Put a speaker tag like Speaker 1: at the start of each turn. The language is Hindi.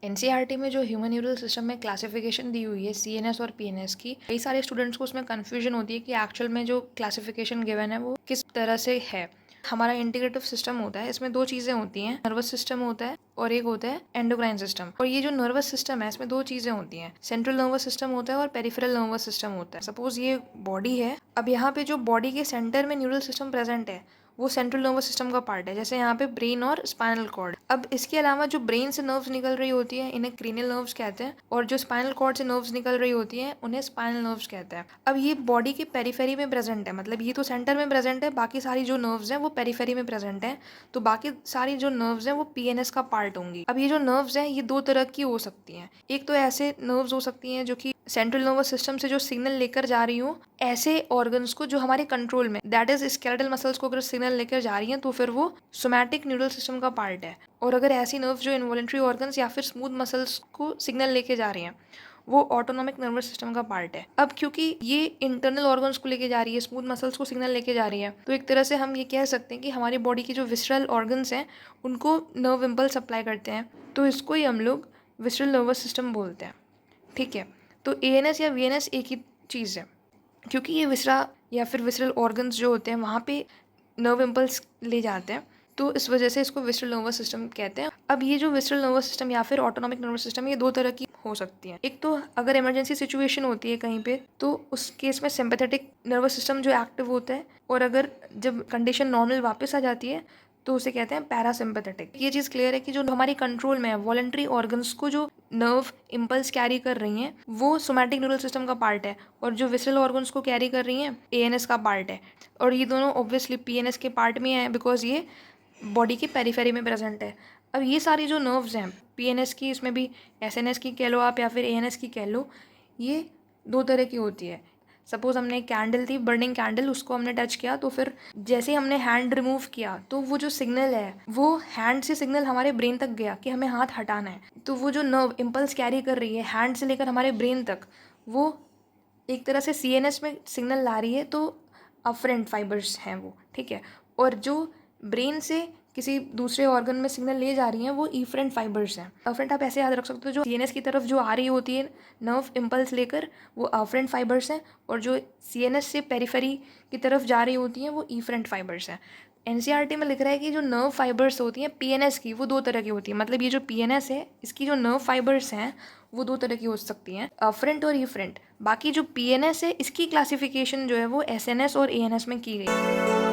Speaker 1: एनसीईआरटी में जो ह्यूमन न्यूरल सिस्टम में क्लासिफिकेशन दी हुई है सीएनएस और पीएनएस की, कई सारे स्टूडेंट्स को उसमें कन्फ्यूजन होती है कि एक्चुअल में जो क्लासिफिकेशन गिवन है वो किस तरह से है। हमारा इंटीग्रेटिव सिस्टम होता है, इसमें दो चीज़ें होती हैं, नर्वस सिस्टम होता है और एक होता है एंडोक्राइन सिस्टम। और ये जो नर्वस सिस्टम है इसमें दो चीज़ें होती हैं, सेंट्रल नर्वस सिस्टम होता है और पेरिफेरल नर्वस सिस्टम होता है। सपोज ये बॉडी है, अब यहाँ पे जो बॉडी के सेंटर में न्यूरल सिस्टम प्रेजेंट है वो सेंट्रल नर्वस सिस्टम का पार्ट है, जैसे यहाँ पे ब्रेन और स्पाइनल कॉर्ड। अब इसके अलावा जो ब्रेन से नर्व्स निकल रही होती है इन्हें क्रेनियल नर्व्स कहते हैं, और जो स्पाइनल कॉर्ड से नर्व्स निकल रही होती हैं उन्हें स्पाइनल नर्व्स कहते हैं। अब ये बॉडी के पेरिफेरी में प्रेजेंट है, मतलब ये तो सेंटर में प्रेजेंट है, बाकी सारी जो नर्व्स हैं वो पेरिफेरी में प्रेजेंट है, तो बाकी सारी जो नर्व्स हैं वो पीएनएस का पार्ट होंगी। अब ये जो नर्व्स हैं ये दो तरह की हो सकती हैं, एक तो ऐसे नर्व्स हो सकती हैं जो कि सेंट्रल नर्वस सिस्टम से जो सिग्नल लेकर जा रही हो ऐसे ऑर्गन्स को जो हमारे कंट्रोल में, दैट इज स्केलेटल मसल्स को अगर सिग्नल लेकर जा रही हैं तो फिर वो सोमैटिक न्यूरल सिस्टम का पार्ट है। और अगर ऐसी नर्व्स जो इनवॉलेंट्री ऑर्गन्स या फिर स्मूथ मसल्स को सिग्नल लेके जा रही हैं वो ऑटोनॉमिक नर्वस सिस्टम का पार्ट है। अब क्योंकि ये इंटरनल ऑर्गन्स को लेके जा रही है, स्मूथ मसल्स को सिग्नल लेके जा रही है, तो एक तरह से हम ये कह सकते हैं कि हमारी बॉडी की जो विसरल ऑर्गन्स हैं उनको नर्व इम्पल्स सप्लाई करते हैं, तो इसको ही हम लोग विसरल नर्वस सिस्टम बोलते हैं। ठीक है, तो एएनएस या वीएनएस एक ही चीज़ है, क्योंकि ये विसरा या फिर विसरल ऑर्गन्स जो होते हैं वहाँ पे नर्व इम्पल्स ले जाते हैं, तो इस वजह से इसको विसरल नर्वस सिस्टम कहते हैं। अब ये जो विसरल नर्वस सिस्टम या फिर ऑटोनॉमिक नर्वस सिस्टम ये दो तरह की हो सकती है। एक तो अगर इमरजेंसी सिचुएशन होती है कहीं पे तो उस केस में सिंपैथेटिक नर्वस सिस्टम जो एक्टिव होता है, और अगर जब कंडीशन नॉर्मल वापस आ जाती है तो उसे कहते हैं पैरासिम्पैथेटिक। ये चीज़ क्लियर है कि जो हमारी कंट्रोल में है वॉलंटरी ऑर्गन्स को जो नर्व इम्पल्स कैरी कर रही हैं वो सोमैटिक न्यूरल सिस्टम का पार्ट है, और जो विसरल ऑर्गन्स को कैरी कर रही हैं एएनएस का पार्ट है। और ये दोनों ऑब्वियसली पीएनएस के पार्ट में है बिकॉज ये बॉडी के पेरिफेरी में प्रेजेंट है। अब ये सारी जो नर्व्स हैं पीएनएस की, इसमें भी एसएनएस की कह लो आप या फिर एएनएस की कह लो, ये दो तरह की होती है। सपोज हमने एक कैंडल थी, बर्निंग कैंडल, उसको हमने टच किया तो फिर जैसे ही हमने हैंड रिमूव किया तो वो जो सिग्नल है वो हैंड से सिग्नल हमारे ब्रेन तक गया कि हमें हाथ हटाना है, तो वो जो नर्व इम्पल्स कैरी कर रही है हैंड से लेकर हमारे ब्रेन तक वो एक तरह से सीएनएस में सिग्नल ला रही है, तो अफरेंट फाइबर्स हैं वो। ठीक है, और जो ब्रेन से किसी दूसरे ऑर्गन में सिग्नल ले जा रही हैं वो इफरेंट फाइबर्स हैं। अफरेंट आप ऐसे याद रख सकते हो, जो सीएनएस की तरफ जो आ रही होती है नर्व इम्पल्स लेकर वो अफरेंट फाइबर्स हैं, और जो सीएनएस से पेरिफेरी की तरफ जा रही होती हैं वो इफरेंट फाइबर्स हैं। एनसीईआरटी में लिख रहा है कि जो नर्व फाइबर्स होती हैं पीएनएस की वो दो तरह की होती है, मतलब ये जो पीएनएस है इसकी जो नर्व फाइबर्स हैं वो दो तरह की हो सकती हैं, अफरेंट और इफरेंट। बाकी जो पीएनएस है इसकी क्लासिफिकेशन जो है वो एसएनएस और एएनएस में की गई है।